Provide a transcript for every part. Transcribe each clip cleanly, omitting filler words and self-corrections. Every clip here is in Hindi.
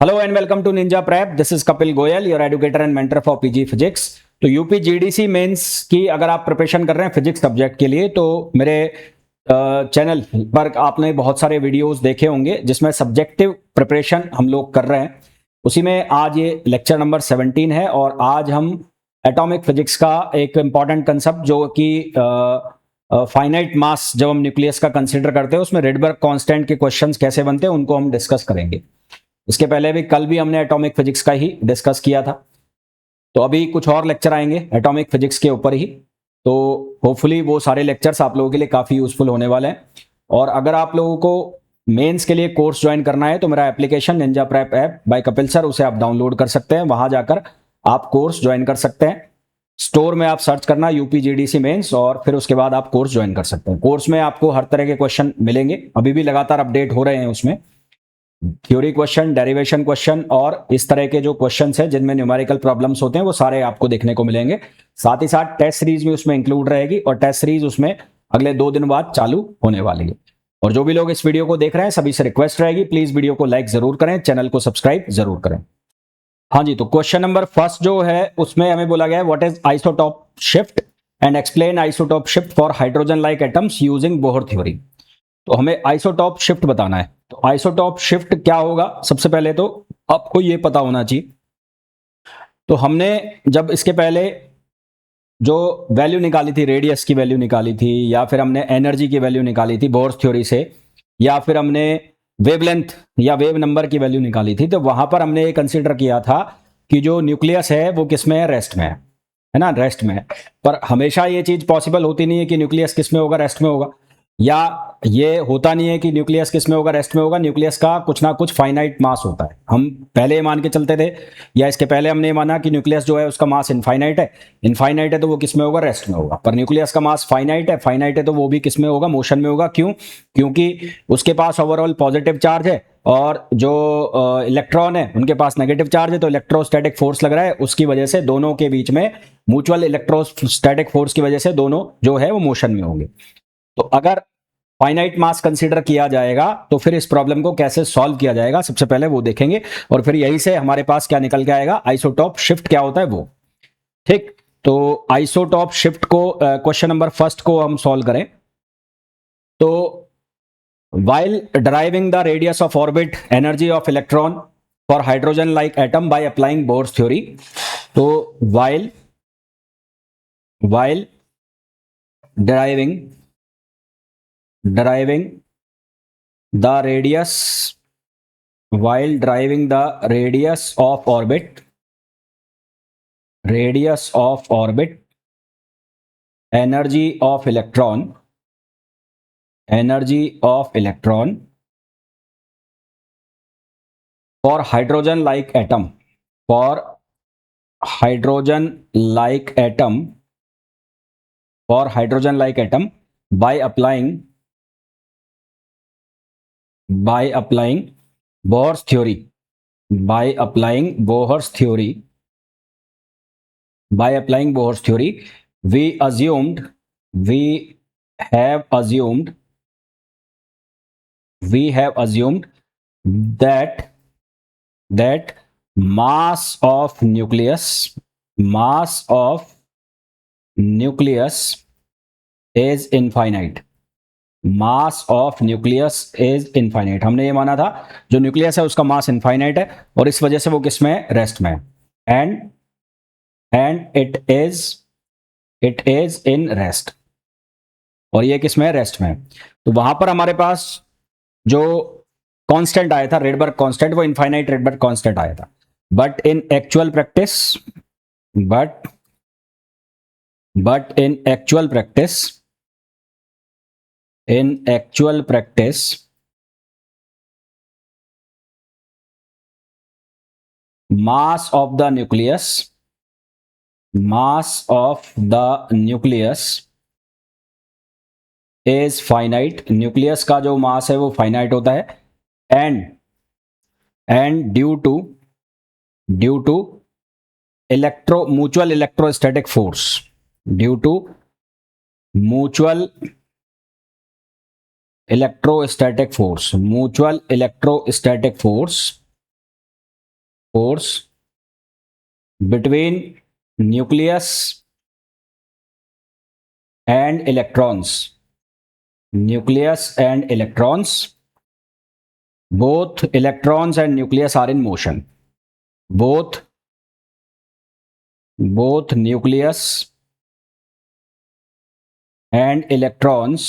Hello and welcome to Ninja Prep. This is Kapil Goyal, your educator and mentor for PG physics. तो यूपी जीडीसी मेंस की अगर आप प्रिपरेशन कर रहे हैं फिजिक्स सब्जेक्ट के लिए, तो मेरे चैनल पर आपने बहुत सारे वीडियोस देखे होंगे जिसमें सब्जेक्टिव प्रिपरेशन हम लोग कर रहे हैं। उसी में आज ये लेक्चर नंबर 17 है और आज हम एटॉमिक फिजिक्स का एक इंपॉर्टेंट कंसेप्ट जो कि फाइनाइट मास जब हम न्यूक्लियस का कंसिडर करते हैं उसमें रेडबर्ग कांस्टेंट के क्वेश्चंस कैसे बनते हैं उनको हम डिस्कस करेंगे। इसके पहले भी कल भी हमने एटॉमिक फिजिक्स का ही डिस्कस किया था, तो अभी कुछ और लेक्चर आएंगे एटॉमिक फिजिक्स के ऊपर ही। तो होपफुली वो सारे लेक्चर्स आप लोगों के लिए काफ़ी यूजफुल होने वाले हैं। और अगर आप लोगों को मेंस के लिए कोर्स ज्वाइन करना है तो मेरा application Ninja prep app by Kapil sir, उसे आप डाउनलोड कर सकते हैं। वहां जाकर आप कोर्स ज्वाइन कर सकते हैं। स्टोर में आप सर्च करना यूपीजीडीसी मेंस और फिर उसके बाद आप कोर्स ज्वाइन कर सकते हैं। कोर्स में आपको हर तरह के क्वेश्चन मिलेंगे, अभी भी लगातार अपडेट हो रहे हैं उसमें। थ्योरी क्वेश्चन, डेरिवेशन क्वेश्चन और इस तरह के जो क्वेश्चंस हैं जिनमें न्यूमेरिकल प्रॉब्लम्स होते हैं वो सारे आपको देखने को मिलेंगे। साथ ही साथ टेस्ट सीरीज भी उसमें इंक्लूड रहेगी और टेस्ट सीरीज उसमें अगले 2 दिन बाद चालू होने वाली है। और जो भी लोग इस वीडियो को देख रहे हैं सभी से रिक्वेस्ट रहेगी, प्लीज वीडियो को लाइक जरूर करें, चैनल को सब्सक्राइब जरूर करें। हाँ जी, तो क्वेश्चन नंबर फर्स्ट जो है उसमें हमें बोला गया है what is isotope shift and explain isotope shift for hydrogen like atoms using Bohr theory. तो हमें आइसोटोप शिफ्ट बताना है। तो आइसोटोप शिफ्ट क्या होगा, सबसे पहले तो आपको यह पता होना चाहिए। तो हमने जब इसके पहले जो वैल्यू निकाली थी, रेडियस की वैल्यू निकाली थी, या फिर हमने एनर्जी की वैल्यू निकाली थी बोर्स थ्योरी से, या फिर हमने वेवलेंथ या वेव नंबर की वैल्यू निकाली थी, तो वहां पर हमने ये कंसीडर किया था कि जो न्यूक्लियस है वो किस में है, रेस्ट में है ना, रेस्ट में है। पर हमेशा ये चीज पॉसिबल होती नहीं है कि न्यूक्लियस किस में होगा, रेस्ट में होगा, या ये होता नहीं है कि न्यूक्लियस किस में होगा, रेस्ट में होगा। न्यूक्लियस का कुछ ना कुछ फाइनाइट मास होता है। हम पहले ये मान के चलते थे, या इसके पहले हमने माना कि न्यूक्लियस जो है उसका मास इनफाइनाइट है। इनफाइनाइट है तो वो किस में होगा, रेस्ट में होगा। पर न्यूक्लियस का मास फाइनाइट है, फाइनाइट है तो वो भी किस में होगा, मोशन में होगा। क्यों? क्योंकि उसके पास ओवरऑल पॉजिटिव चार्ज है और जो इलेक्ट्रॉन है उनके पास नेगेटिव चार्ज है, तो इलेक्ट्रोस्टैटिक फोर्स लग रहा है, उसकी वजह से दोनों के बीच में म्यूचुअल इलेक्ट्रोस्टैटिक फोर्स की वजह से दोनों जो है वो मोशन में होंगे। तो अगर फाइनाइट मास कंसीडर किया जाएगा तो फिर इस प्रॉब्लम को कैसे सॉल्व किया जाएगा, सबसे पहले वो देखेंगे। और फिर यही से हमारे पास क्या निकल के आएगा, आइसोटोप शिफ्ट क्या होता है वो। ठीक, तो आइसोटोप शिफ्ट को क्वेश्चन नंबर फर्स्ट को हम सॉल्व करें तो while deriving the radius of orbit energy of electron for hydrogen like atom by applying Bohr's theory, तो while deriving the radius while deriving the radius of orbit energy of electron for hydrogen like atom by applying Bohr's theory we have assumed that mass of nucleus is infinite. हमने ये माना था जो न्यूक्लियस है उसका मास इनफाइनाइट है और इस वजह से वो किस में है, रेस्ट में है। And it is in rest, और ये किस में है, रेस्ट में है। तो वहां पर हमारे पास जो कांस्टेंट आया था रेडबर्ग कांस्टेंट, वो इनफाइनाइट रेडबर्ग कांस्टेंट आया था। But in actual practice mass of the nucleus is finite. Nucleus का जो मास है वो फाइनाइट होता है। And due to mutual electrostatic force force between nucleus and electrons, nucleus and electrons, both electrons and nucleus are in motion, both nucleus and electrons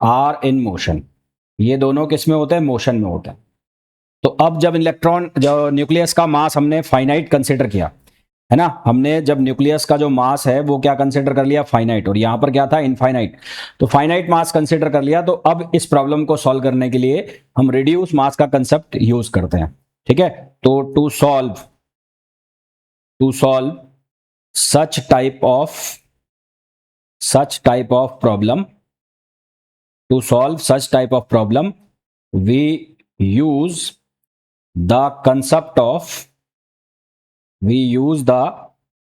are in motion। ये दोनों किस में होते हैं? मोशन में होते हैं। तो अब जब इलेक्ट्रॉन, जो न्यूक्लियस का मास हमने फाइनाइट कंसिडर किया है ना, हमने जब न्यूक्लियस का जो मास है वो क्या कंसिडर कर लिया? फाइनाइट। और यहां पर क्या था? इनफाइनाइट। तो फाइनाइट मास कंसिडर कर लिया। तो अब इस प्रॉब्लम को सॉल्व करने के लिए हम रिड्यूस मास का कंसेप्ट यूज करते हैं। ठीक है, तो to solve such type of problem we use the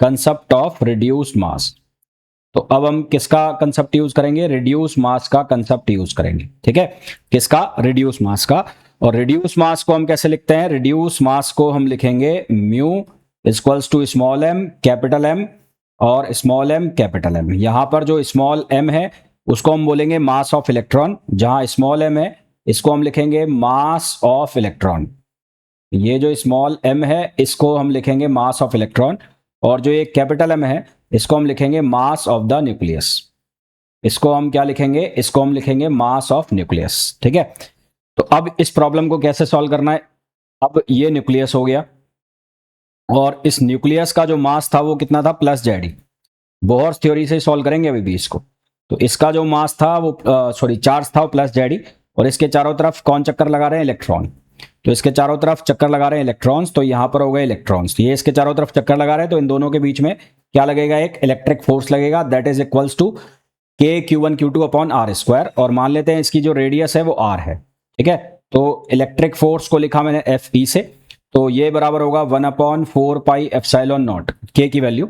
concept of reduced mass. तो अब हम किसका कंसेप्ट यूज करेंगे? रिड्यूस मास का कंसेप्ट यूज करेंगे। ठीक है, किसका? रिड्यूस मास का। और रिड्यूस मास को हम कैसे लिखते हैं? रिड्यूस मास को हम लिखेंगे mu equals to small m capital M और स्मॉल m कैपिटल M। यहां पर जो स्मॉल m है उसको हम बोलेंगे मास ऑफ इलेक्ट्रॉन, जहां स्मॉल m है इसको हम लिखेंगे मास ऑफ इलेक्ट्रॉन। ये जो स्मॉल m है इसको हम लिखेंगे मास ऑफ इलेक्ट्रॉन, और जो ये कैपिटल M है इसको हम लिखेंगे मास ऑफ द न्यूक्लियस। इसको हम क्या लिखेंगे? इसको हम लिखेंगे मास ऑफ न्यूक्लियस। ठीक है, तो अब इस प्रॉब्लम को कैसे सॉल्व करना है? अब ये न्यूक्लियस हो गया, और इस न्यूक्लियस का जो मास था वो कितना था? प्लस जेड ई। बोहर्स थ्योरी से सॉल्व करेंगे अभी भी इसको। तो इसका जो मास था वो चार्ज था वो प्लस जेड ई, और इसके चारों तरफ कौन चक्कर लगा रहे हैं? इलेक्ट्रॉन। तो इसके चारों तरफ चक्कर लगा रहे हैं इलेक्ट्रॉन्स, तो यहां पर हो गए इलेक्ट्रॉन्स। ये इसके चारों तरफ चक्कर लगा रहे हैं, तो इन दोनों के बीच में क्या लगेगा? एक इलेक्ट्रिक फोर्स लगेगा, दैट इज इक्वल्स टू के Q1 Q2 upon are square. और मान लेते हैं इसकी जो रेडियस है वो r है। ठीक है, तो इलेक्ट्रिक फोर्स को लिखा मैंने Fe से, तो ये बराबर होगा 1/4 पाई एप्सिलॉन नॉट के की वैल्यू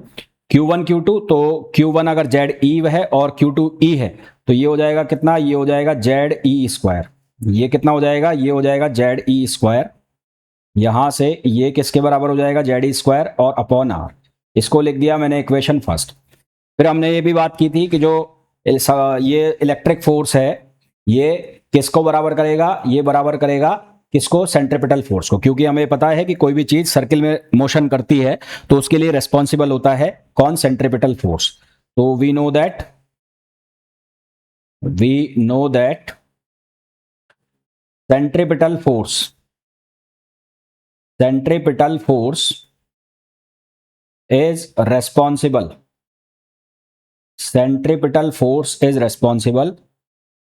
Q1 Q2। तो Q1 अगर जेड ई है और Q2 ई है तो ये हो जाएगा कितना? ये हो जाएगा जेड ई स्क्वायर। ये कितना हो जाएगा? ये हो जाएगा जेड ई स्क्वायर। यहां से ये किसके बराबर हो जाएगा? जेड ई स्क्वायर और अपॉन आर। इसको लिख दिया मैंने इक्वेशन फर्स्ट। फिर हमने ये भी बात की थी कि जो ये इलेक्ट्रिक फोर्स है ये किसको बराबर करेगा? ये बराबर करेगा किसको? सेंट्रिपिटल फोर्स को। क्योंकि हमें पता है कि कोई भी चीज सर्किल में मोशन करती है तो उसके लिए रेस्पॉन्सिबल होता है कौन? Centripetal force. तो we know that centripetal force is responsible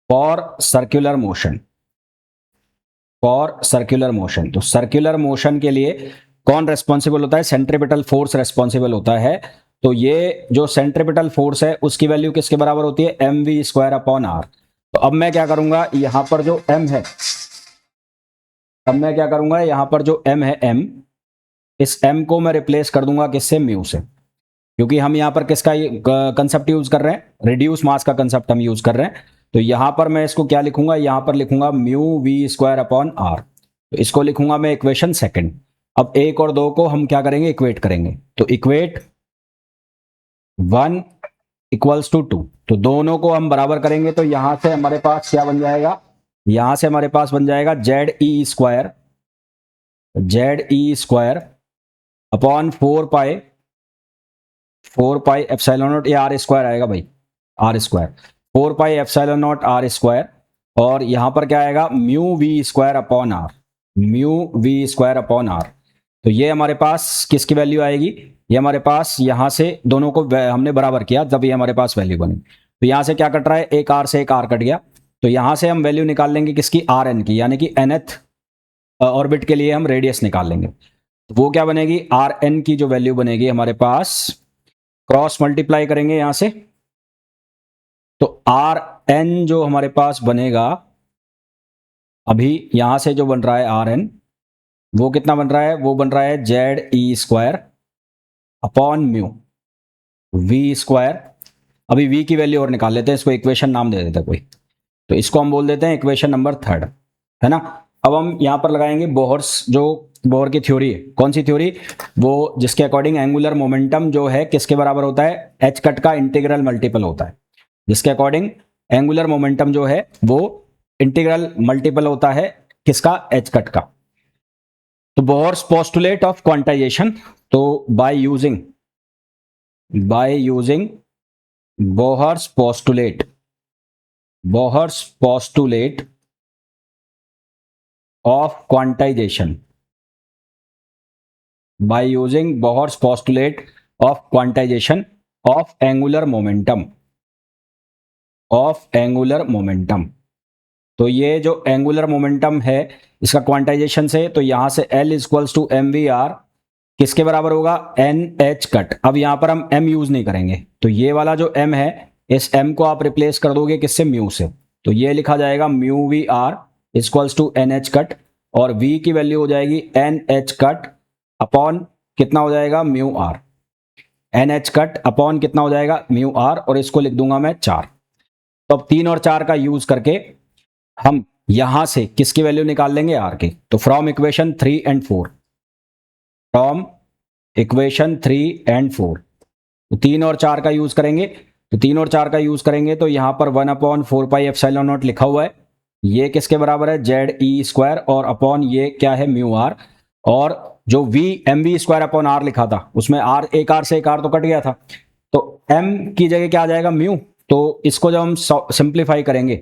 for circular motion। तो सर्कुलर मोशन के लिए कौन रेस्पॉन्सिबल होता है? सेंट्रिपिटल फोर्स रेस्पॉन्सिबल होता है। तो ये जो सेंट्रिपिटल फोर्स है उसकी वैल्यू किसके बराबर होती है? mv square upon r। तो अब मैं क्या करूंगा? यहां पर जो m है, यहां पर जो m है, इस m को मैं रिप्लेस कर दूंगा किससे? म्यू से। क्योंकि हम यहां पर किसका कंसेप्ट यूज कर रहे हैं? रिड्यूस मास का कंसेप्ट हम यूज कर रहे हैं। तो यहां पर मैं इसको क्या लिखूंगा? यहां पर लिखूंगा mu v square upon r. तो इसको लिखूंगा मैं इक्वेशन सेकंड। अब एक और दो को हम क्या करेंगे? इक्वेट करेंगे। तो इक्वेट 1 इक्वल्स टू 2। तो दोनों को हम बराबर करेंगे तो यहां से हमारे पास क्या बन जाएगा? यहां से हमारे पास बन जाएगा जेड ई square upon 4 pi epsilon naught. ये आर स्क्वायर आएगा भाई, r square 4 pi epsilon naught r square. और यहां पर क्या आएगा? Mu v square upon r. तो ये हमारे पास किसकी वैल्यू आएगी? ये हमारे पास यहां से दोनों को हमने बराबर किया तब ये हमारे पास वैल्यू बनी। तो यहां से क्या कट रहा है? एक आर से एक आर कट गया। तो यहां से हम वैल्यू निकाल लेंगे किसकी? आर एन की, यानी कि nth ऑर्बिट के लिए हम रेडियस निकाल लेंगे। तो वो क्या बनेगी? आर एन की जो वैल्यू बनेगी हमारे पास, क्रॉस मल्टीप्लाई करेंगे यहां से, तो आर एन जो हमारे पास बनेगा अभी यहां से जो बन रहा है आर एन, वो कितना बन रहा है? वो बन रहा है जेड ई square upon mu v square. अभी वी की वैल्यू और निकाल लेते हैं, इसको इक्वेशन नाम दे देते हैं कोई। तो इसको हम बोल देते हैं इक्वेशन नंबर 3, है ना। अब हम यहाँ पर लगाएंगे बोहर्स, जो बोहर की थ्योरी है, कौन सी थ्योरी, वो जिसके अकॉर्डिंग एंगुलर मोमेंटम जो है किसके बराबर होता है, एच कट का इंटीग्रल मल्टीपल होता है। जिसके अकॉर्डिंग एंगुलर मोमेंटम जो है वो इंटीग्रल मल्टीपल होता है किसका, एच कट का। तो बोहर्स पोस्टुलेट ऑफ क्वांटाइजेशन, तो by using Bohr's postulate of quantization, by using Bohr's postulate of quantization of angular momentum। तो ये जो एंगुलर मोमेंटम है इसका क्वांटाइजेशन से, तो यहां से L equals to m v r किसके बराबर होगा, एन एच कट। अब यहां पर हम m यूज नहीं करेंगे, तो ये वाला जो m है इस m को आप रिप्लेस कर दोगे किससे, म्यू से। तो ये लिखा जाएगा mu v r equals to n h cut, और v की वैल्यू हो जाएगी एन एच कट अपॉन कितना हो जाएगा, mu r. N h cut upon कितना हो जाएगा, म्यू आर, और इसको लिख दूंगा मैं 4। तो अब 3 और 4 का यूज करके हम यहां से किसकी वैल्यू निकाल लेंगे, आर की। तो from equation 3 and 4, from equation 3 and 4, तो 3 और 4 का यूज करेंगे। तो 3 और 4 का यूज करेंगे तो यहां पर 1/4 पाई एप्सिलॉन नॉट लिखा हुआ है, ये किसके बराबर है, जेड ई स्क्वायर, और अपॉन ये क्या है, म्यू आर। और जो v m v square upon r लिखा था उसमें r, एक r से एक r तो कट गया था, तो m की जगह क्या आ जाएगा, म्यू। तो इसको जब हम सिंप्लीफाई करेंगे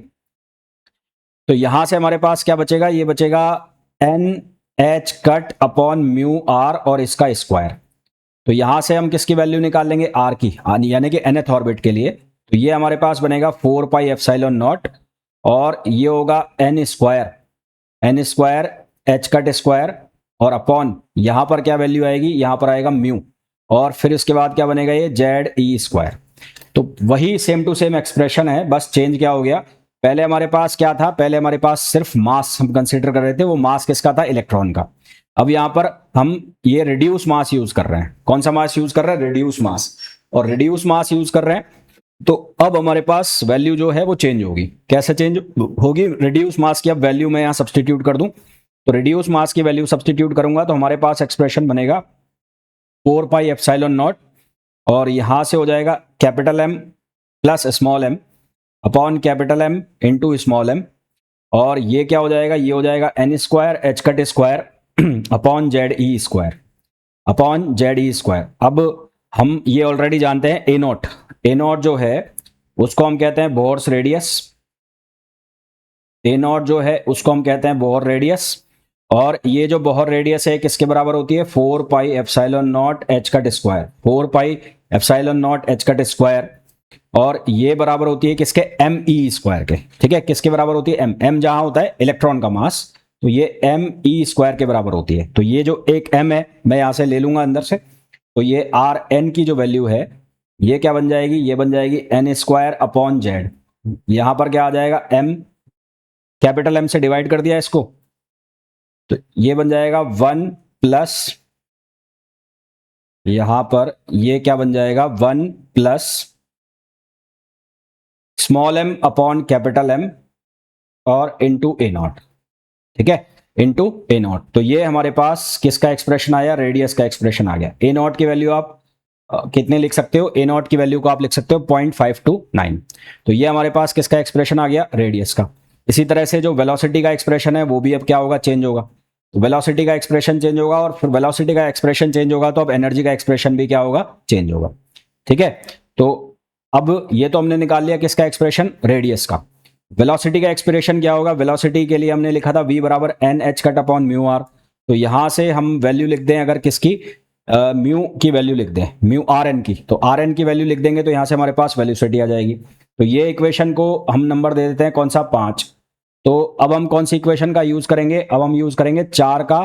तो यहां से हमारे पास क्या बचेगा, ये बचेगा n h cut upon mu r और इसका स्क्वायर। तो यहां से हम किसकी वैल्यू निकाल लेंगे, आर की, यानी कि nth ऑर्बिट के लिए। तो ये हमारे पास बनेगा 4 पाई एप्सिलॉन नॉट, और ये होगा n square H cut square, और अपॉन यहां पर क्या वैल्यू आएगी, यहां पर आएगा म्यू, और फिर इसके बाद क्या बनेगा, ये जेड ई स्क्वायर। तो वही सेम टू सेम एक्सप्रेशन है, बस चेंज क्या हो गया, पहले हमारे पास क्या था, पहले हमारे पास सिर्फ मास हम कंसीडर कर रहे थे, वो मास किसका था, इलेक्ट्रॉन का। अब यहां पर हम ये रिड्यूस मास यूज कर रहे हैं, कौन सा मास यूज कर रहे हैं, रिड्यूस मास, और रिड्यूस मास यूज कर रहे हैं। तो अब हमारे पास वैल्यू जो है वो चेंज होगी, कैसे चेंज होगी, रिड्यूस मास की अब वैल्यू मैं यहां सब्सटीट्यूट कर दूं। तो रिड्यूस मास की वैल्यू सब्सटीट्यूट करूंगा तो हमारे पास एक्सप्रेशन बनेगा 4 पाई एप्सिलॉन नॉट, और यहां से हो जाएगा capital M plus small m upon capital M into small m, और ये क्या हो जाएगा, ये हो जाएगा N square H cut square upon Z ई स्क्वायर, अब हम ये ऑलरेडी जानते हैं ए नॉट जो है उसको हम कहते हैं बोहर्स रेडियस, ए नॉट जो है उसको हम कहते हैं बोहर रेडियस, और ये जो बोहर रेडियस है किसके बराबर होती है, 4 pi epsilon naught H cut square, 4 pi epsilon naught H cut square, और ये बराबर होती है किसके, एम ई स्क्वायर के। ठीक है, किसके बराबर होती है, एम जहां होता है इलेक्ट्रॉन का मास, तो ये एम ई स्क्वायर के बराबर होती है। तो ये जो एक एम है मैं यहां से ले लूंगा अंदर से, तो ये आर एन की जो वैल्यू है ये क्या बन जाएगी, ये बन जाएगी एन स्क्वायर अपॉन जेड। यहां पर क्या आ जाएगा, एम कैपिटल एम से डिवाइड कर दिया इसको, तो ये बन जाएगा 1 प्लस, यहां पर ये क्या बन जाएगा, 1 plus small m upon capital M और इनटू ए नॉट। ठीक है, इनटू ए नॉट। तो ये हमारे पास किसका एक्सप्रेशन आया, रेडियस का एक्सप्रेशन आ गया। ए नॉट की वैल्यू आप कितने लिख सकते हो, ए नॉट की वैल्यू को आप लिख सकते हो 0.529। तो ये हमारे पास किसका एक्सप्रेशन आ गया, रेडियस का। इसी तरह से जो वेलोसिटी का एक्सप्रेशन है वो भी अब क्या होगा, चेंज होगा। तो वेलोसिटी का एक्सप्रेशन चेंज होगा, और फिर वेलोसिटी का एक्सप्रेशन चेंज होगा तो अब एनर्जी का एक्सप्रेशन भी क्या होगा, चेंज होगा। ठीक है, तो अब ये तो हमने निकाल लिया किसका एक्सप्रेशन, रेडियस का। वेलोसिटी का एक्सप्रेशन क्या होगा, वेलोसिटी के लिए हमने लिखा था v बराबर n h cut upon mu r. तो यहां से हम वैल्यू लिख दें, अगर किसकी, म्यू की वैल्यू लिख दें, म्यू आर एन की, तो आर एन की वैल्यू लिख देंगे तो यहां से हमारे पास वेलोसिटी आ जाएगी। तो ये इक्वेशन को हम नंबर दे देते हैं कौन सा, 5। तो अब हम कौन सी इक्वेशन का यूज करेंगे, अब हम यूज करेंगे 4 का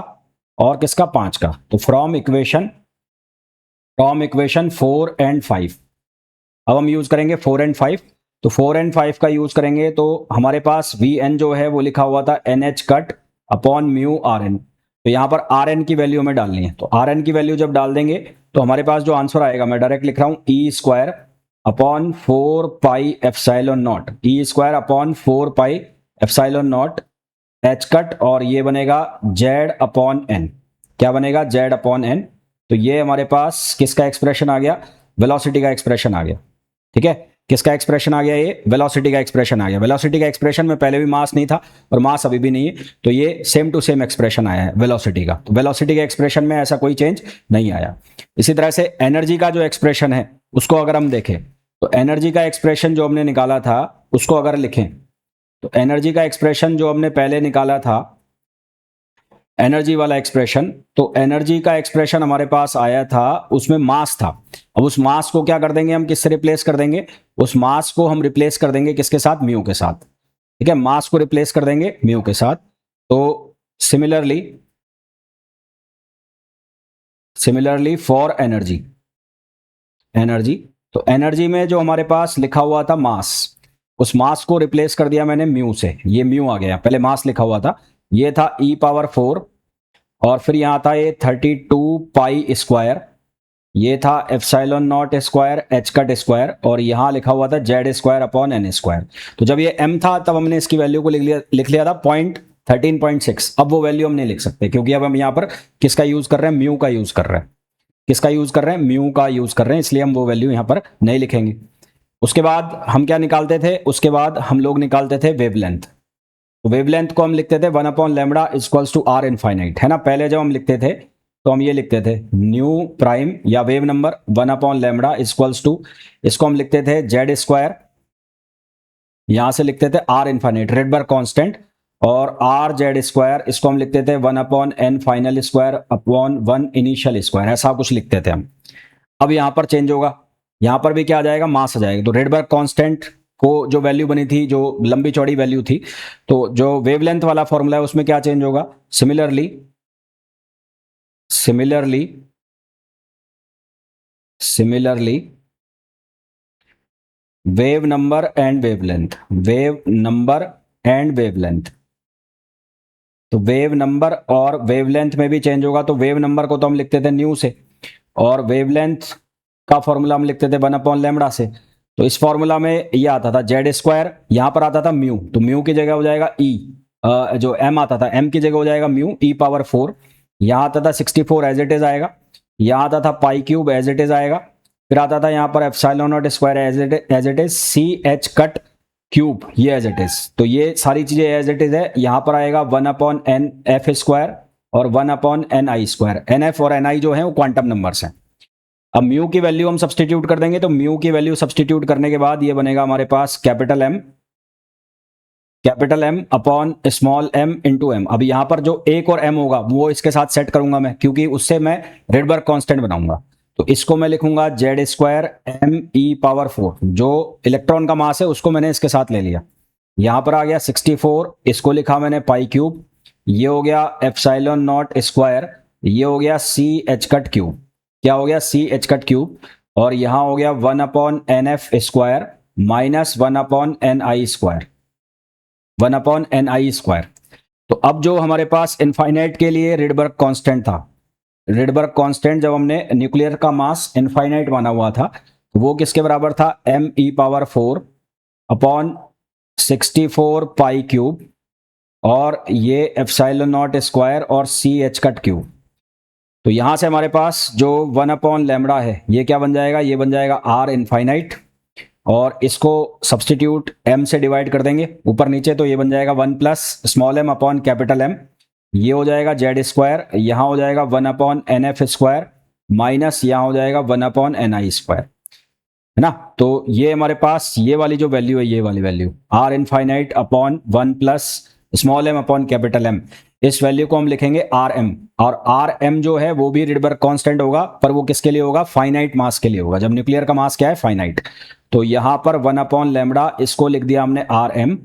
और किसका, 5 का। तो फ्रॉम इक्वेशन 4 एंड 5, अब हम यूज करेंगे 4 एंड 5। तो 4 एंड 5 का यूज करेंगे तो हमारे पास वी एन जो है वो लिखा हुआ था n h cut upon mu r n. तो यहाँ पर आर एन की वैल्यू हमें डालनी है। तो आर एन की वैल्यू जब डाल देंगे तो हमारे पास जो आंसर आएगा, मैं डायरेक्ट लिख रहा हूँ E square upon 4 pi epsilon naught, E square upon 4 pi epsilon naught H cut, और ये बनेगा जेड अपॉन एन। क्या बनेगा? Z upon N. तो ये हमारे पास किसका एक्सप्रेशन आ गया? वेलोसिटी का एक्सप्रेशन आ गया। ठीक है, किसका एक्सप्रेशन आ गया? ये वेलोसिटी का एक्सप्रेशन आ गया। वेलोसिटी का एक्सप्रेशन में पहले भी मास नहीं था और मास अभी भी नहीं है, तो ये सेम टू सेम एक्सप्रेशन आया है वेलोसिटी का। तो वेलोसिटी के एक्सप्रेशन में ऐसा कोई चेंज नहीं आया। इसी तरह से एनर्जी का जो एक्सप्रेशन है उसको अगर हम देखें, तो एनर्जी का एक्सप्रेशन जो हमने निकाला था उसको अगर लिखें, तो एनर्जी का एक्सप्रेशन जो हमने पहले निकाला था, एनर्जी वाला एक्सप्रेशन, तो एनर्जी का एक्सप्रेशन हमारे पास आया था, उसमें मास था। अब उस मास को क्या कर देंगे हम? किससे रिप्लेस कर देंगे? उस मास को हम रिप्लेस कर देंगे किसके साथ? म्यू के साथ। ठीक है, मास को रिप्लेस कर देंगे म्यू के साथ। तो सिमिलरली फॉर एनर्जी, एनर्जी, तो एनर्जी में जो हमारे पास लिखा हुआ था मास, उस मास को रिप्लेस कर दिया मैंने म्यू से। ये म्यू आ गया, पहले मास लिखा हुआ था, ये था e⁴, और फिर यहां था ये 32 पाई स्क्वायर, ये था epsilon naught square H cut square, और यहां लिखा हुआ था Z square upon n square. तो जब ये m था तब हमने इसकी वैल्यू को लिख लिया था 13.6। अब वो वैल्यू हम नहीं लिख सकते, क्योंकि अब हम यहां पर किसका यूज कर रहे हैं? म्यू का यूज कर रहे हैं। किसका यूज कर रहे हैं? म्यू का यूज कर रहे हैं, इसलिए हम वो वैल्यू यहां पर नहीं लिखेंगे। उसके बाद हम क्या निकालते थे? उसके बाद हम लोग निकालते थे वेवलेंथ। तो वेवलेंथ को हम लिखते थे 1/λ इक्वल्स टू आर इनफाइनाइट, है ना। पहले जब हम लिखते थे तो हम ये लिखते थे न्यू प्राइम या वेव नंबर 1/λ इक्वल्स टू, इसको हम लिखते थे जेड स्क्वायर, यहां से लिखते थे आर इनफाइनाइट रेडबर्ग कांस्टेंट, और आर जेड स्क्वायर इसको हम लिखते थे 1/n final square upon 1 initial square, ऐसा कुछ लिखते थे हम। अब यहां पर चेंज होगा, यहां पर भी क्या आ जाएगा? मास आ जाएगा। तो रेडबर्ग कांस्टेंट को जो वैल्यू बनी थी, जो लंबी चौड़ी वैल्यू थी, तो जो वेवलेंथ वाला फॉर्मूला है उसमें क्या चेंज होगा? Similarly similarly similarly wave number and wavelength, wave number and wavelength, तो वेव नंबर और वेवलेंथ में भी चेंज होगा। तो वेव नंबर को तो हम लिखते थे न्यू से, और वेवलेंथ का फॉर्मूला हम लिखते थे 1/λ से। तो इस फॉर्मूला में ये आता था जेड स्क्वायर, यहां पर आता था म्यू, तो म्यू की जगह हो जाएगा ई, जो एम आता था एम की जगह हो जाएगा म्यू e⁴, यहां आता था 64 एज इट इज आएगा, यहां आता था pi cube as it is आएगा, फिर आता था यहां पर epsilon naught square as it is, c h cut cube ये एज इट इज। तो ये सारी चीजें एज इट इज है। यहां पर आएगा 1/n एफ स्क्वायर और 1/n आई स्क्वायर। एन एफ और एन आई जो है वो क्वांटम नंबर्स हैं। अब म्यू की वैल्यू हम सब्सटीट्यूट कर देंगे, तो म्यू की वैल्यू सब्सटीट्यूट करने के बाद ये बनेगा हमारे पास capital M upon small M into M. अब यहां पर जो एक और एम होगा वो इसके साथ सेट करूंगा मैं, क्योंकि उससे मैं रेडबर्ग कांस्टेंट बनाऊंगा। तो इसको मैं लिखूंगा जेड स्क्वायर me⁴, जो इलेक्ट्रॉन का मास है उसको मैंने इसके साथ ले लिया। यहां पर आ गया 64, इसको लिखा मैंने पाई क्यूब, ये हो गया एप्सिलॉन नॉट स्क्वायर, ये हो गया सी एच कट क्यूब, क्या हो गया? सी एच कट क्यूब, और यहां हो गया 1/n F square minus 1/n आई स्क्वायर, 1/n आई स्क्वायर। तो अब जो हमारे पास इनफाइनाइट के लिए रेडबर्ग कांस्टेंट था, रेडबर्ग कांस्टेंट जब हमने न्यूक्लियर का मास इनफाइनाइट माना हुआ था, तो वो किसके बराबर था? me⁴ अपॉन 64 पाई क्यूब, और ये एप्सिलॉन नॉट स्क्वायर और सी एच कट क्यूब। तो यहां से हमारे पास जो 1/λ है ये क्या बन जाएगा? ये बन जाएगा आर इनफाइनाइट, और इसको सब्सटीट्यूट m से डिवाइड कर देंगे ऊपर नीचे, तो ये बन जाएगा 1 plus small M upon capital M, ये हो जाएगा जेड स्क्वायर, यहां हो जाएगा 1/n एफ स्क्वायर माइनस यहां हो जाएगा 1/n आई स्क्वायर, है ना। तो ये हमारे पास ये वाली जो वैल्यू है, ये वाली value are infinite upon 1 plus small M upon capital M, इस वैल्यू को हम लिखेंगे आर एम। और आर एम जो है वो भी रेडबर्ग कांस्टेंट होगा, पर वो किसके लिए होगा? फाइनाइट मास के लिए होगा। जब न्यूक्लियर का मास क्या है? फाइनाइट। तो यहां पर 1/λ इसको लिख दिया हमने आर एम,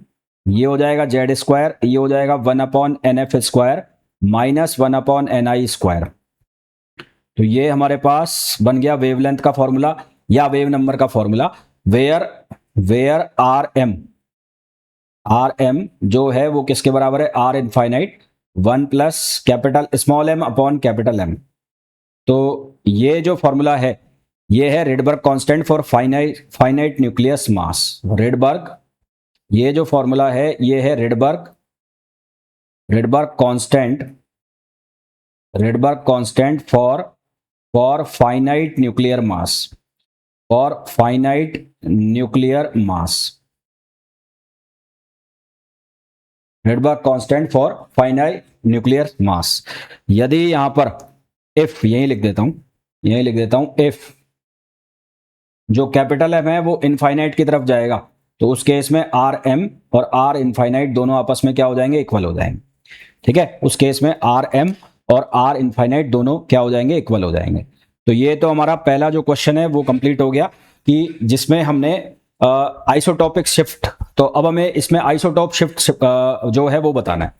ये हो जाएगा जेड स्क्वायर, ये हो जाएगा 1/n F square minus 1/n आई स्क्वायर। तो ये हमारे पास बन गया वेवलेंथ का फॉर्मूला या वेव नंबर का फॉर्मूला, वेयर आर एम जो है वो किसके बराबर है? R infinite 1 plus capital small M upon capital M. तो ये जो फॉर्मूला है ये है Rydberg constant for finite nucleus mass. Rydberg, ये जो फॉर्मूला है ये है Rydberg Rydberg constant for finite nuclear mass. For finite nuclear mass. Rydberg constant for finite nuclear mass. यदि यहां पर if यहीं लिख देता हूं if जो कैपिटल एम है वो इनफाइनाइट की तरफ जाएगा तो उस केस में आर एम और आर इनफाइनाइट दोनों आपस में क्या हो जाएंगे, इक्वल हो जाएंगे. ठीक है, उस केस में आर एम और आर इनफाइनाइट दोनों क्या हो जाएंगे, इक्वल हो जाएंगे. तो ये तो हमारा पहला जो क्वेश्चन है वो कंप्लीट हो गया कि जिसमें हमने आइसोटॉपिक शिफ्ट, तो अब हमें इसमें आइसोटॉप शिफ्ट जो है वो बताना है.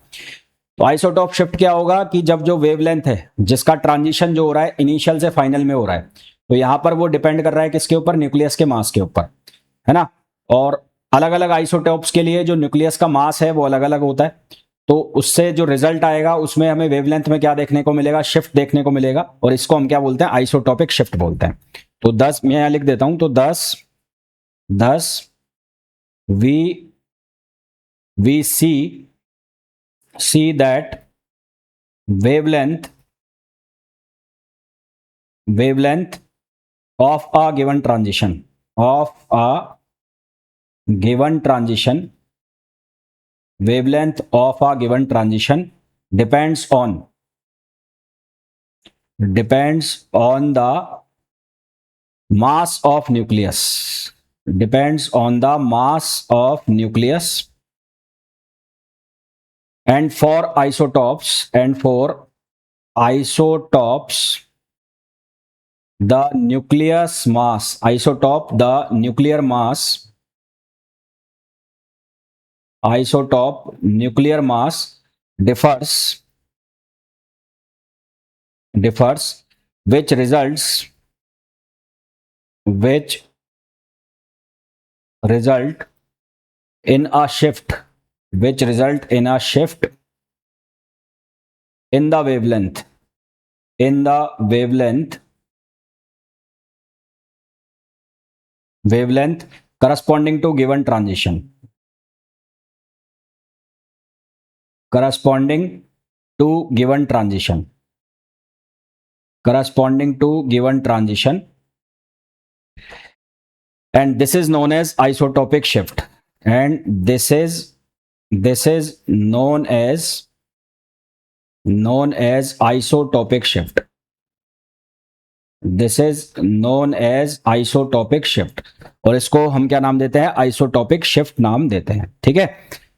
तो आइसोटॉप शिफ्ट क्या होगा कि जब जो वेवलेंथ है जिसका ट्रांजिशन जो हो रहा है इनिशियल से फाइनल में हो रहा है, तो यहां पर वो डिपेंड कर रहा है किसके ऊपर, न्यूक्लियस के मास के ऊपर, है ना. और अलग अलग आइसोटॉप्स के लिए जो न्यूक्लियस का मास है वो अलग अलग होता है. तो उससे जो रिजल्ट आएगा उसमें हमें वेवलेंथ में क्या देखने को मिलेगा, शिफ्ट देखने को मिलेगा, और इसको हम क्या बोलते हैं, आइसोटॉपिक शिफ्ट बोलते हैं. तो 10 मैं यहां लिख देता हूं, तो 10 we see that wavelength of a given transition wavelength of a given transition depends on the mass of nucleus, and for isotopes the nuclear mass differs, which results in a shift in the wavelength corresponding to given transition. And this is known as isotopic shift, and this is known as isotopic shift. और इसको हम क्या नाम देते हैं, आइसोटॉपिक शिफ्ट नाम देते हैं. ठीक है,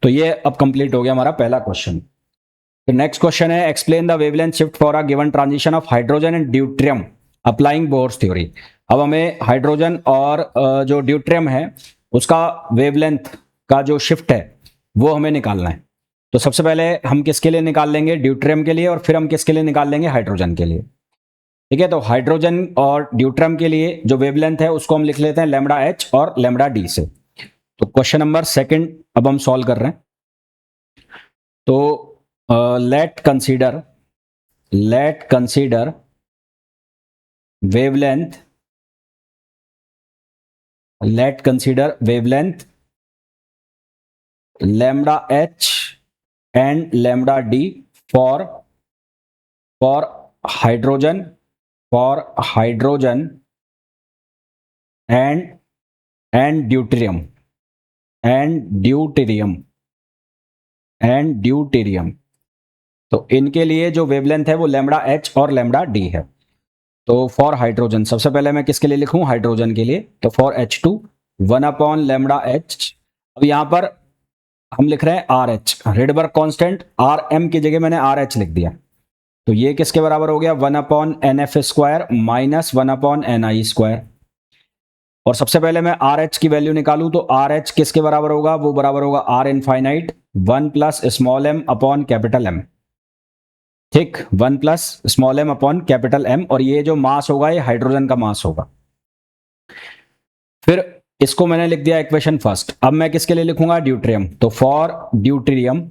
तो ये अब कंप्लीट हो गया हमारा पहला क्वेश्चन. तो नेक्स्ट क्वेश्चन है, explain the wavelength shift for a given transition of hydrogen and deuterium applying bourse theory. अब हमें हाइड्रोजन और जो ड्यूट्रियम है उसका वेवलेंथ का जो शिफ्ट है वो हमें निकालना है. तो सबसे पहले हम किसके लिए निकाल लेंगे, ड्यूट्रियम के लिए, और फिर हम किसके लिए निकाल लेंगे, हाइड्रोजन के लिए. ठीक है, तो हाइड्रोजन और ड्यूट्रियम के लिए जो वेवलेंथ है उसको हम लिख लेते हैं लैम्डा एच और लैम्डा डी से. तो क्वेश्चन नंबर सेकंड अब हम सॉल्व कर रहे हैं. तो late consider wavelength lambda h and lambda d for hydrogen and deuterium. तो इनके लिए जो वेवलेंथ है वो लैम्डा एच और लैम्डा डी है. तो फॉर हाइड्रोजन सबसे पहले मैं किसके लिए लिखूं, हाइड्रोजन के लिए. तो फॉर H2 1 लैम्डा एच. अब यहां पर हम लिख रहे हैं r h, Rydberg constant, r m की जगह मैंने आर एच लिख दिया. तो ये किसके बराबर हो गया, 1/nf square minus 1/ni square. और सबसे पहले मैं आर एच की वैल्यू निकालूं तो आर एच किसके बराबर होगा, वो बराबर होगा r infinite 1 plus small M upon capital M. ठीक, 1 plus small M upon capital M. और ये जो मास होगा ये हाइड्रोजन का मास होगा. फिर इसको मैंने लिख दिया इक्वेशन फर्स्ट. अब मैं किसके लिए लिखूंगा, ड्यूट्रियम. तो फॉर ड्यूटेरियम,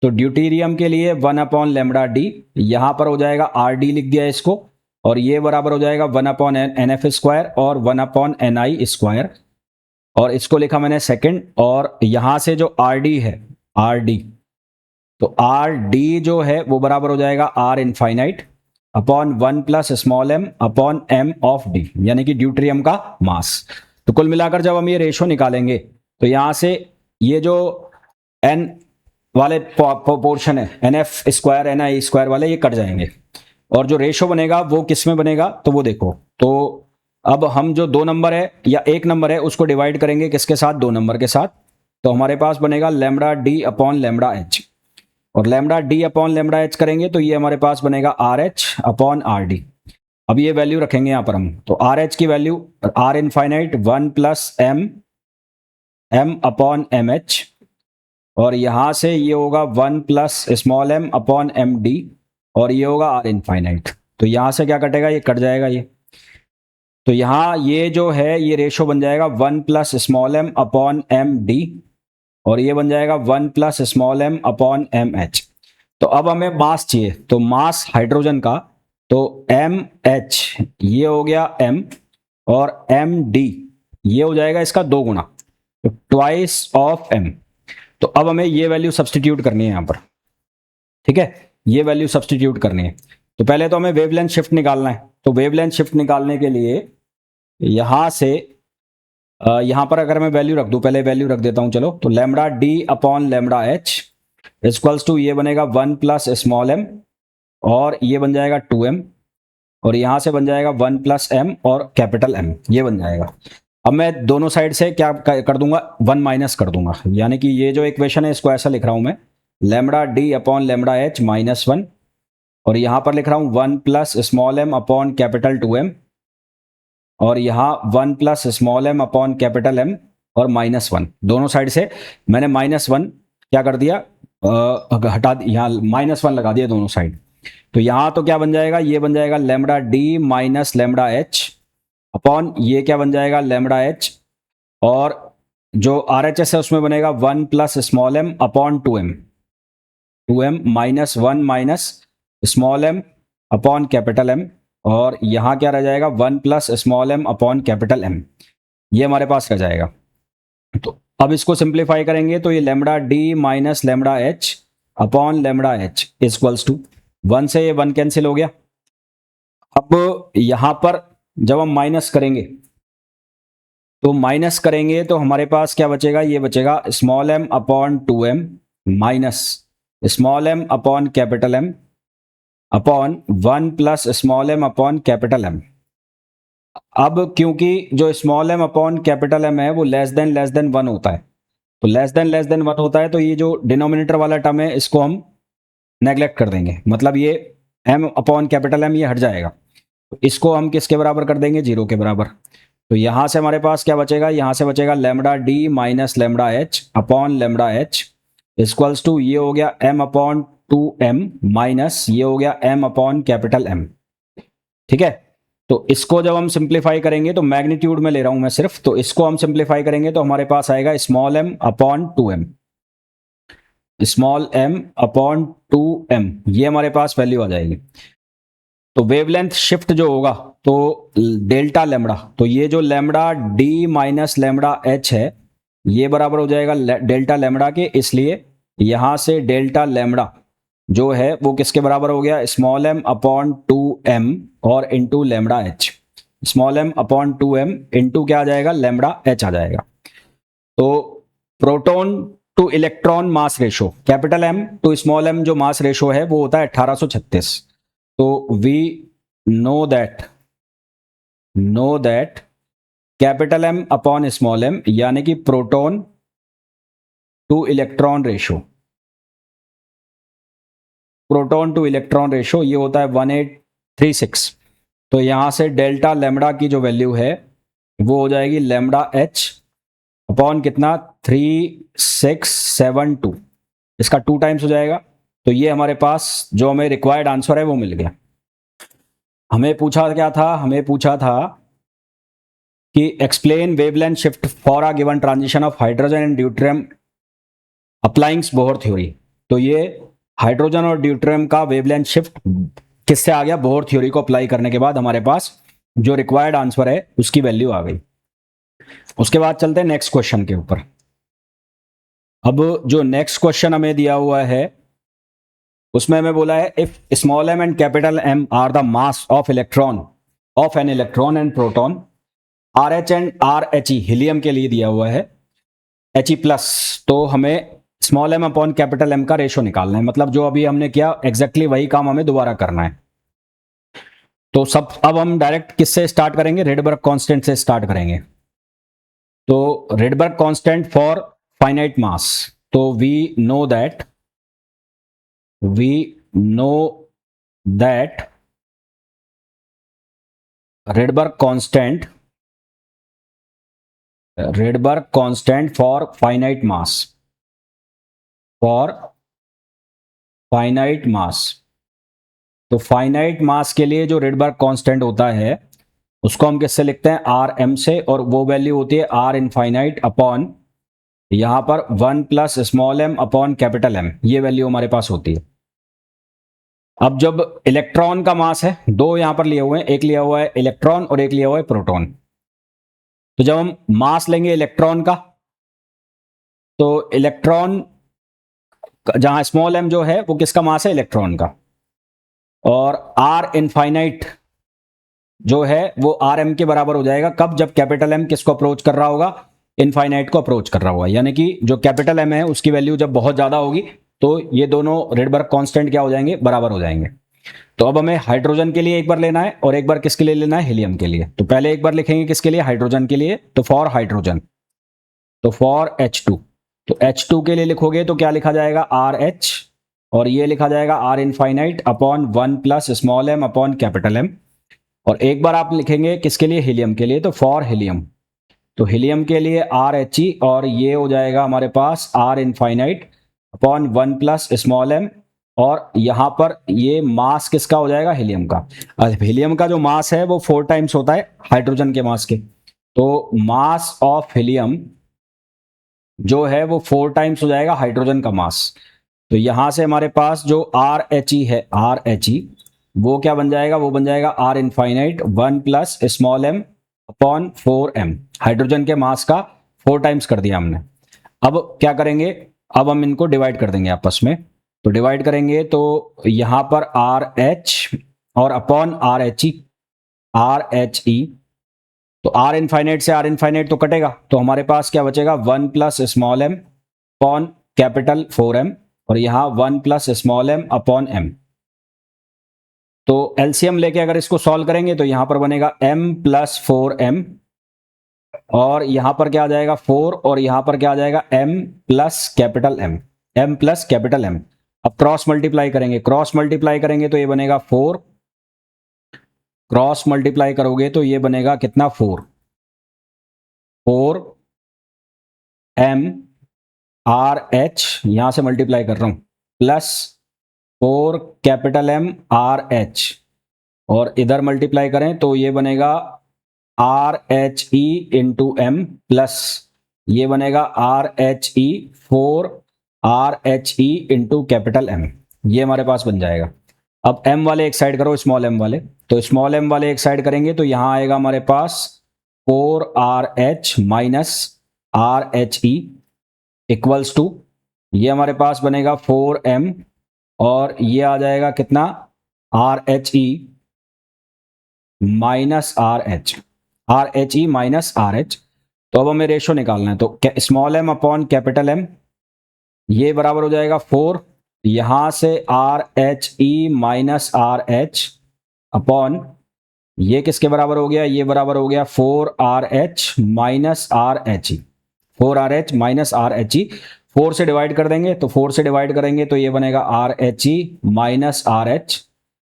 तो ड्यूटेरियम के लिए 1 लैम्डा डी, यहां पर हो जाएगा आर डी लिख दिया इसको, और ये बराबर हो जाएगा 1/nf स्क्वायर और 1/ni स्क्वायर. और इसको लिखा मैंने सेकंड, और यहां से जो आर डी है आर डी। तो आर डी जो है वो बराबर हो जाएगा are infinite upon 1 plus small M upon m of d, यानी कि ड्यूटेरियम का मास। तो कुल मिलाकर जब हम ये रेशो निकालेंगे तो यहां से ये जो एन वाले पोर्शन है, एन एफ स्क्वायर एन आई स्क्वायर वाले, ये कट जाएंगे और जो रेशो बनेगा वो किस में बनेगा, तो वो देखो। तो अब हम जो 2 नंबर है या 1 नंबर है उसको डिवाइड करेंगे किसके साथ, 2 नंबर के साथ। तो हमारे पास बनेगा lambda D upon lambda H, और lambda D upon lambda H करेंगे तो ये हमारे पास बनेगा R H upon R D. अब ये वैल्यू रखेंगे यहां पर हम, तो आर एच की value are infinite 1 plus M M upon M H, और यहां से ये होगा 1 plus small M upon M D, और ये होगा आर इनफाइनाइट। तो यहां से क्या कटेगा, ये कट जाएगा ये। तो यहां ये जो है ये रेशो बन जाएगा 1 plus small M upon M D, और ये बन जाएगा 1 plus small M upon M h. तो अब हमें मास चाहिए, तो मास हाइड्रोजन का, तो एम एच ये हो गया एम, और एम डी ये हो जाएगा इसका 2 गुना, तो ट्वाइस ऑफ एम। तो अब हमें ये वैल्यू सब्सटीट्यूट करनी है यहां पर, ठीक है, ये वैल्यू सब्सटीट्यूट करनी है। तो पहले तो हमें वेवलेंथ शिफ्ट निकालना है। तो वेवलेंथ शिफ्ट निकालने के लिए यहां से यहां पर अगर मैं वैल्यू रख दूं, पहले वैल्यू रख देता हूं चलो, तो lambda D upon lambda h equals to ये बनेगा 1 प्लस स्मॉल एम, और ये बन जाएगा 2m, और यहां से बन जाएगा 1 प्लस एम और कैपिटल एम, ये बन जाएगा। अब मैं दोनों साइड से क्या कर दूंगा, 1 माइनस कर दूंगा, यानी कि ये जो इक्वेशन है इसको ऐसा लिख रहा हूं मैं, lambda D upon lambda h minus 1, और यहां पर लिख रहा हूं 1 plus small M upon capital 2m, और यहाँ 1 plus small M upon capital M और माइनस 1, दोनों साइड से मैंने माइनस 1 क्या कर दिया, हटा, यहाँ माइनस 1 लगा दिया दोनों साइड। तो यहाँ तो क्या बन जाएगा, ये बन जाएगा lambda d minus lambda h upon ये क्या बन जाएगा लैम्डा एच, और जो आर एच एस है उसमें बनेगा 1 plus small M upon 2m minus 1 minus small M upon capital M, और यहां क्या रह जाएगा 1 plus small M upon capital M, ये हमारे पास रह जाएगा। तो अब इसको सिंप्लीफाई करेंगे तो ये lambda d minus lambda h upon lambda h equals to 1 से ये 1 कैंसिल हो गया। अब यहां पर जब हम माइनस करेंगे तो हमारे पास क्या बचेगा, ये बचेगा small M upon 2m minus small M upon capital M upon 1 plus small M upon capital m. अब क्योंकि जो small M upon capital m है वो लेस देन 1 होता है, तो लेस देन 1 होता है, तो ये जो डिनोमिनेटर वाला टर्म है इसको हम नेग्लेक्ट कर देंगे, मतलब ये एम अपॉन कैपिटल एम ये हट जाएगा, तो इसको हम किसके बराबर कर देंगे, 0 के बराबर। तो यहां से हमारे पास क्या बचेगा, यहां से बचेगा lambda d minus lambda h upon lambda h equals to ये हो गया m अपॉन 2m माइनस ये हो गया m अपॉन कैपिटल M, ठीक है। तो इसको जब हम सिंप्लीफाई करेंगे तो मैग्नीट्यूड में ले रहा हूं मैं सिर्फ, तो इसको हम सिंप्लीफाई करेंगे तो हमारे पास आएगा small m upon 2m, small m upon 2m, ये हमारे पास वैल्यू आ जाएगी। तो वेवलेंथ शिफ्ट जो होगा तो डेल्टा लैम्डा, तो ये जो lambda d minus lambda H है ये बराबर हो जाएगा डेल्टा लैम्डा के, इसलिए यहां से डेल्टा लैम्डा जो है वो किसके बराबर हो गया, स्मॉल m अपॉन 2m और into lambda h, small m upon 2m into क्या आ जाएगा, लैम्डा एच आ जाएगा। तो proton to electron mass ratio, capital M to small m जो मास रेशो है वो होता है 1836। तो we know that capital M upon small m यानी कि प्रोटॉन टू इलेक्ट्रॉन रेशो, ये होता है 1836। तो यहां से डेल्टा लैम्डा की जो वैल्यू है वो हो जाएगी लैम्डा एच अपॉन कितना 3672, इसका 2 टाइम्स हो जाएगा। तो ये हमारे पास जो हमें रिक्वायर्ड आंसर है वो मिल गया। हमें पूछा क्या था, हमें पूछा था कि explain wavelength shift for a given transition of hydrogen and deuterium applying Bohr theory. तो ये हाइड्रोजन और ड्यूटेरियम का वेवलेंथ शिफ्ट किससे आ गया, बोहर थ्योरी को अप्लाई करने के बाद हमारे पास जो रिक्वायर्ड आंसर है उसकी वैल्यू आ गई। उसके बाद चलते हैं नेक्स्ट क्वेश्चन के ऊपर। अब जो नेक्स्ट क्वेश्चन हमें दिया हुआ है उसमें हमें बोला है if small m and capital M are the mass of electron of an electron and proton, RH and RHE helium के लिए दिया हुआ है, He प्लस, तो हमें small m upon capital M का रेशो निकालना है। मतलब जो अभी हमने किया एग्जैक्टली वही काम हमें दोबारा करना है। तो सब अब हम डायरेक्ट किससे स्टार्ट करेंगे? रेडबर्ग कांस्टेंट से स्टार्ट करेंगे। तो Rydberg constant for finite mass, तो we know that Rydberg constant for finite mass, तो फाइनाइट मास के लिए जो रेडबर्ग कांस्टेंट होता है उसको हम किससे लिखते हैं? आर एम से, और वो वैल्यू होती है आर इनफाइनाइट अपॉन यहां पर 1 plus small m upon capital M, ये वैल्यू हमारे पास होती है। अब जब इलेक्ट्रॉन का मास है, दो यहां पर लिए हुए हैं, एक लिया हुआ है इलेक्ट्रॉन और एक लिया हुआ है प्रोटॉन। तो जब हम मास लेंगे इलेक्ट्रॉन का, तो इलेक्ट्रॉन जहां स्मॉल m जो है वो किसका मास है? इलेक्ट्रॉन का। और आर इनफाइनाइट जो है वो आर एम के बराबर हो जाएगा। कब? जब कैपिटल M किसको अप्रोच कर रहा होगा? इनफाइनाइट को अप्रोच कर रहा होगा। यानी कि जो कैपिटल M है उसकी वैल्यू जब बहुत ज्यादा होगी तो ये दोनों रेडबर्ग कांस्टेंट क्या हो जाएंगे? बराबर हो जाएंगे। तो अब हमें हाइड्रोजन के लिए एक बार लेना है और एक बार किसके लिए लेना है? हीलियम के लिए। तो पहले एक बार लिखेंगे किसके लिए? हाइड्रोजन के लिए। तो फॉर हाइड्रोजन, तो फॉर H2, तो H2 के लिए लिखोगे तो क्या लिखा जाएगा? RH, और ये लिखा जाएगा are infinite upon 1 plus small m upon capital M। और एक बार आप लिखेंगे किसके लिए? हीलियम के लिए। तो फॉर हीलियम, तो हीलियम के लिए RHE, और ये हो जाएगा हमारे पास R infinite upon 1 plus small m, और यहां पर ये मास किसका हो जाएगा? हीलियम का। अब हीलियम का जो मास है वो 4 टाइम्स होता है हाइड्रोजन के मास के। तो मास ऑफ हीलियम जो है वो 4 टाइम्स हो जाएगा हाइड्रोजन का मास। तो यहां से हमारे पास जो RHE है, RHE वो क्या बन जाएगा? वो बन जाएगा are infinite 1 plus small m upon 4m। Hydrogen के मास का 4 टाइम्स कर दिया हमने। अब क्या करेंगे? अब हम इनको डिवाइड कर देंगे आपस में। तो डिवाइड करेंगे तो यहां पर RH और अपॉन RHE, तो आर इनफाइनाइट से आर इनफाइनाइट तो कटेगा, तो हमारे पास क्या बचेगा? 1 plus small m upon capital 4m, और यहां 1 plus small m upon m। तो एलसीएम लेके अगर इसको सॉल्व करेंगे तो यहां पर बनेगा m प्लस 4m, और यहां पर क्या आ जाएगा? 4, और यहां पर क्या आ जाएगा? m plus capital M, m plus capital M। अब क्रॉस मल्टीप्लाई करेंगे तो ये बनेगा 4, क्रॉस मल्टीप्लाई करोगे तो ये बनेगा कितना? 4 m RH, यहां से मल्टीप्लाई कर रहा हूं, प्लस 4 कैपिटल M RH, और इधर मल्टीप्लाई करें तो ये बनेगा RHE इंटू M, प्लस ये बनेगा RHE 4 RHE into capital M। ये हमारे पास बन जाएगा। अब M वाले एक साइड करो, स्मॉल m वाले, तो स्मॉल m वाले एक साइड करेंगे तो यहां आएगा हमारे पास 4RH minus RHE equals to, ये हमारे पास बनेगा 4m, और ये आ जाएगा कितना? RHE minus RHE minus RH। तो अब हमें रेशो निकालना है, तो small m upon capital M, ये बराबर हो जाएगा 4, यहां से RHE माइनस RH अपॉन ये किसके बराबर हो गया? ये बराबर हो गया 4RH minus RHE, 4RH minus RHE। 4 से डिवाइड कर देंगे, तो 4 से डिवाइड करेंगे तो ये बनेगा RHE माइनस RH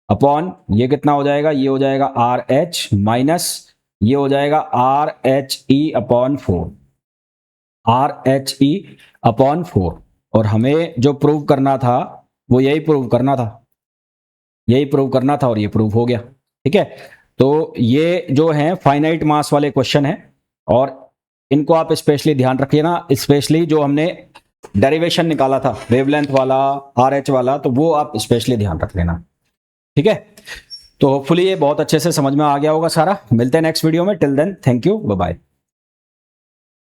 अपॉन ये कितना हो जाएगा? ये हो जाएगा RH माइनस ये हो जाएगा RHE अपॉन 4, RHE अपॉन 4। और हमें जो प्रूव करना था वो यही प्रूव करना था, और ये प्रूव हो गया। ठीक है, तो ये जो है फाइनाइट मास वाले क्वेश्चन है, और इनको आप स्पेशली ध्यान रखिए ना, स्पेशली जो हमने डेरिवेशन निकाला था वेवलेंथ वाला, RH वाला, तो वो आप स्पेशली ध्यान रख लेना। ठीक है, तो होपफुली ये बहुत अच्छे से समझ में आ गया होगा सारा। मिलते हैं नेक्स्ट वीडियो में। Till then, thank you, bye bye.